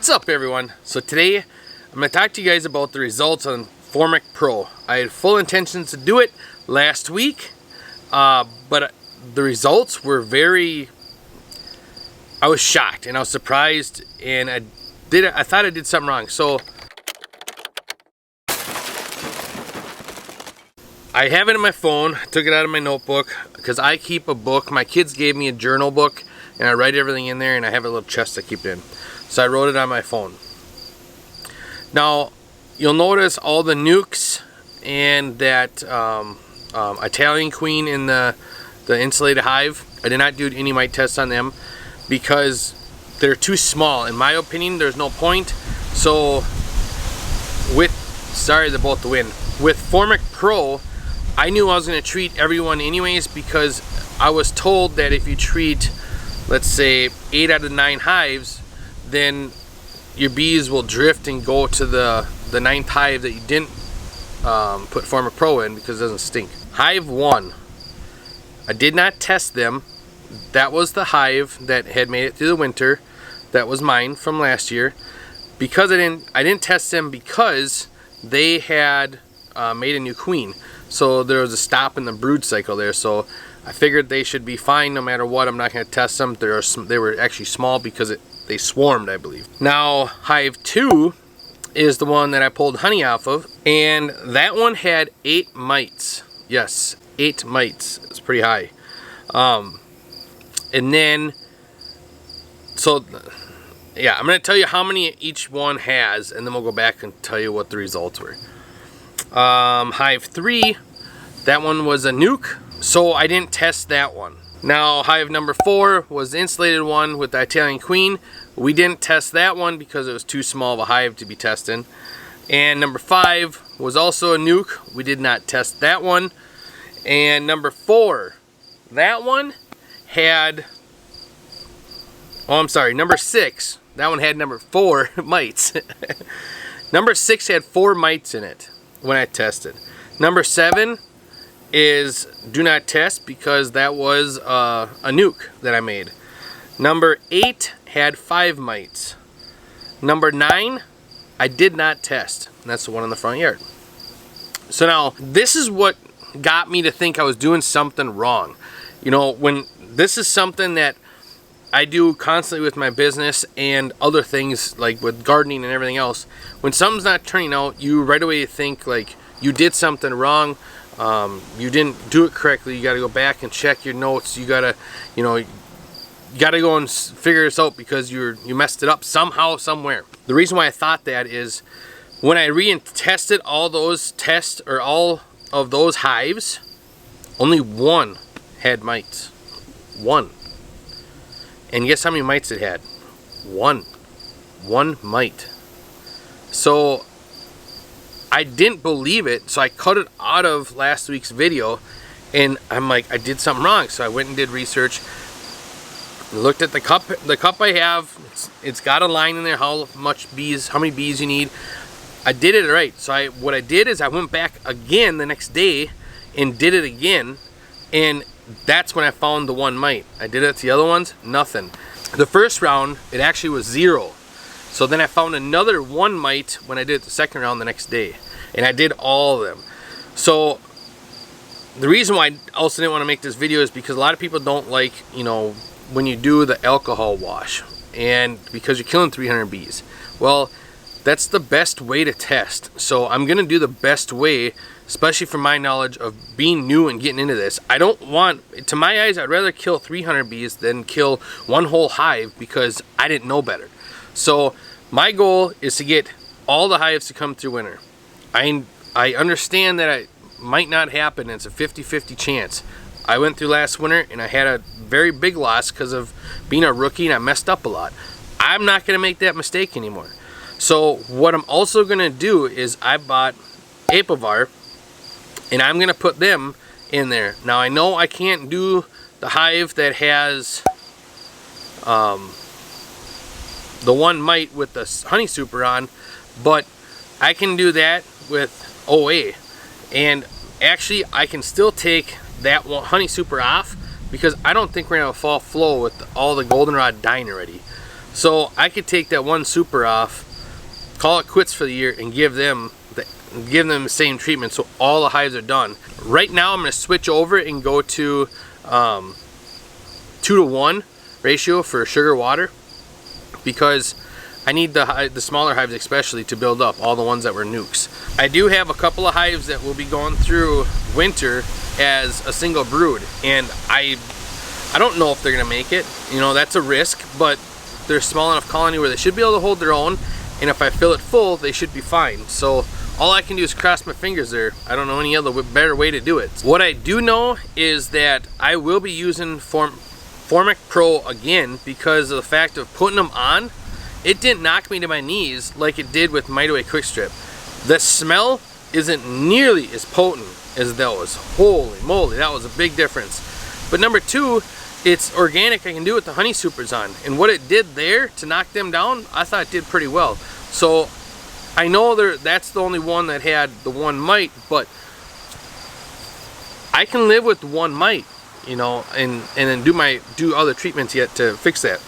What's up, everyone? So today I'm going to talk to you guys about the results on Formic Pro. I had full intentions to do it last week, but the results were I was shocked and I was surprised, and I thought I did something wrong. So I have it in my phone. I took it out of my notebook because I keep a book. My kids gave me a journal book and I write everything in there, and I have a little chest I keep it in. So I wrote it on my phone. Now you'll notice all the nukes and that Italian queen in the insulated hive. I did not do any mite tests on them because they're too small. In my opinion, there's no point. So sorry about the wind. With Formic Pro, I knew I was going to treat everyone anyways, because I was told that if you treat, let's say, 8 out of 9 hives, then your bees will drift and go to the 9th hive that you didn't put Formic Pro in because it doesn't stink. Hive 1, I did not test them. That was the hive that had made it through the winter. That was mine from last year. Because I didn't test them because they had made a new queen. So there was a stop in the brood cycle there. So I figured they should be fine no matter what. I'm not going to test them. They were actually small because they swarmed, I believe. Now, hive 2 is the one that I pulled honey off of, and that one had 8 mites. Yes, 8 mites. It's pretty high. And then, so yeah, I'm going to tell you how many each one has, and then we'll go back and tell you what the results were. Hive 3, that one was a nuke, so I didn't test that one. Now, hive number 4 was the insulated one with the Italian queen. We didn't test that one because it was too small of a hive to be testing. And number 5 was also a nuke. We did not test that one. And number 4, that one had, oh, I'm sorry, number 6. That one had number 4 mites. Number 6 had 4 mites in it when I tested. Number 7 is do not test because that was a nuke that I made. Number 8 had 5 mites. Number 9 I did not test, and that's the one in the front yard. So now this is what got me to think I was doing something wrong. You know, when this is something that I do constantly with my business and other things like with gardening and everything else. When something's not turning out, you right away think like you did something wrong. You didn't do it correctly. You got to go back and check your notes. You got to, you got to go and figure this out because you messed it up somehow, somewhere. The reason why I thought that is when I re-tested all those tests or all of those hives, only 1 had mites. 1. And guess how many mites it had? 1. 1 mite. So I didn't believe it, so I cut it out of last week's video, and I'm like, I did something wrong. So I went and did research, looked at the cup I have. It's got a line in there how many bees you need. I did it right. So what I did is I went back again the next day and did it again, and that's when I found the 1 mite. I did it to the other ones, nothing. The first round, it actually was 0. So then I found another 1 mite when I did it the second round the next day. And I did all of them. So the reason why I also didn't want to make this video is because a lot of people don't like, when you do the alcohol wash. And because you're killing 300 bees. Well, that's the best way to test. So I'm going to do the best way, especially from my knowledge of being new and getting into this. I don't want, to my eyes, I'd rather kill 300 bees than kill 1 whole hive because I didn't know better. So my goal is to get all the hives to come through winter. I understand that it might not happen. It's a 50-50 chance. I went through last winter and I had a very big loss because of being a rookie and I messed up a lot. I'm not going to make that mistake anymore. So what I'm also going to do is I bought Apivar and I'm going to put them in there. Now I know I can't do the hive that has the 1 mite with the honey super on, but I can do that with OA. And actually I can still take that honey super off because I don't think we're gonna have a fall flow with all the goldenrod dying already. So I could take that one super off, call it quits for the year, and give them the same treatment so all the hives are done. Right now I'm going to switch over and go to 2-to-1 ratio for sugar water, because I need the smaller hives especially to build up, all the ones that were nukes. I do have a couple of hives that will be going through winter as a single brood, and I don't know if they're gonna make it. You know, that's a risk, but they're small enough colony where they should be able to hold their own, and if I fill it full, they should be fine. So all I can do is cross my fingers there. I don't know any other better way to do it. What I do know is that I will be using Formic Pro again, because of the fact of putting them on. It didn't knock me to my knees like it did with Might Away Quick Strip. The smell isn't nearly as potent as those. Holy moly, that was a big difference. But number two, it's organic. I can do it with the honey supers on. And what it did there to knock them down, I thought it did pretty well. So I know that's the only one that had the one mite, but I can live with one mite, you know, and then do other treatments yet to fix that,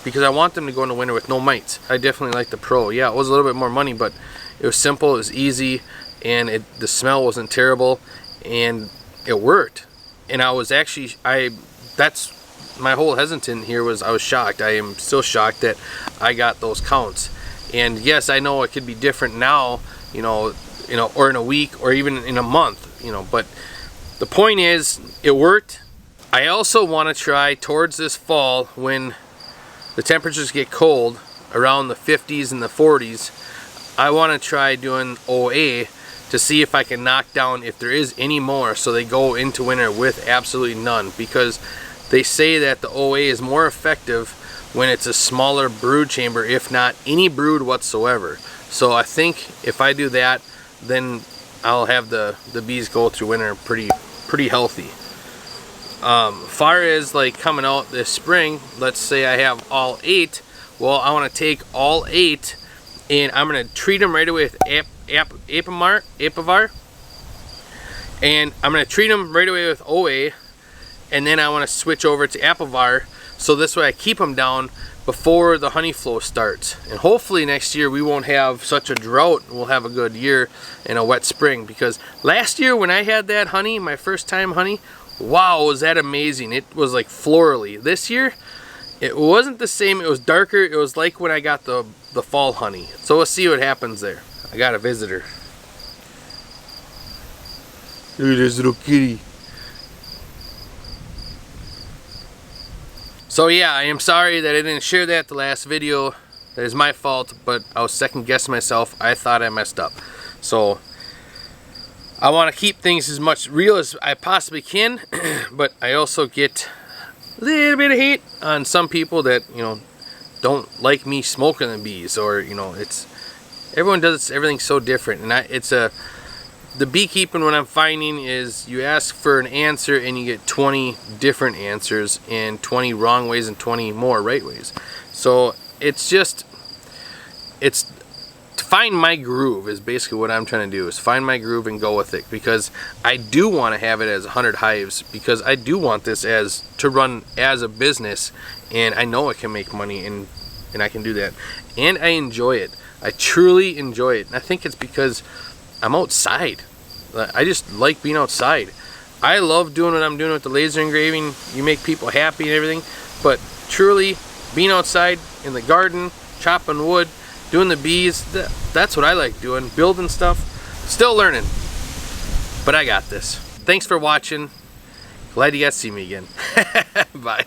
because I want them to go in the winter with no mites. I definitely like the Pro. Yeah, it was a little bit more money, but it was simple, it was easy, and the smell wasn't terrible, and it worked. And I was actually, that's my whole hesitant here, was I was shocked. I am still shocked that I got those counts. And yes, I know it could be different now, you know, or in a week, or even in a month, you know, but the point is, it worked. I also want to try towards this fall, when the temperatures get cold, around the 50s and the 40s, I want to try doing OA to see if I can knock down, if there is any more, so they go into winter with absolutely none, because they say that the OA is more effective when it's a smaller brood chamber, if not any brood whatsoever. So I think if I do that, then I'll have the bees go through winter pretty healthy. Far as like coming out this spring, let's say I have all 8. Well, I want to take all 8 and I'm going to treat them right away with Apivar, and I'm going to treat them right away with OA, and then I want to switch over to Apivar, so this way I keep them down before the honey flow starts. And hopefully next year we won't have such a drought. We'll have a good year and a wet spring, because last year when I had that honey, my first time honey, wow, was that amazing. It was like florally. This year it wasn't the same. It was darker. It was like when I got the fall honey. So we'll see what happens there. I got a visitor. Look at this little kitty. So yeah, I am sorry that I didn't share that the last video. That is my fault, but I was second guessing myself. I thought I messed up. So I want to keep things as much real as I possibly can, but I also get a little bit of hate on some people that, you know, don't like me smoking the bees, or, you know, everyone does everything so different. And the beekeeping, what I'm finding is you ask for an answer and you get 20 different answers, and 20 wrong ways and 20 more right ways. So it's to find my groove is basically what I'm trying to do, is find my groove and go with it, because I do want to have it as 100 hives, because I do want this to run as a business, and I know it can make money, and I can do that, and I enjoy it. I truly enjoy it, and I think it's because I'm outside. I just like being outside. I love doing what I'm doing with the laser engraving. You make people happy and everything, but truly being outside in the garden, chopping wood, doing the bees, that's what I like doing. Building stuff. Still learning, but I got this. Thanks for watching. Glad you guys see me again. Bye.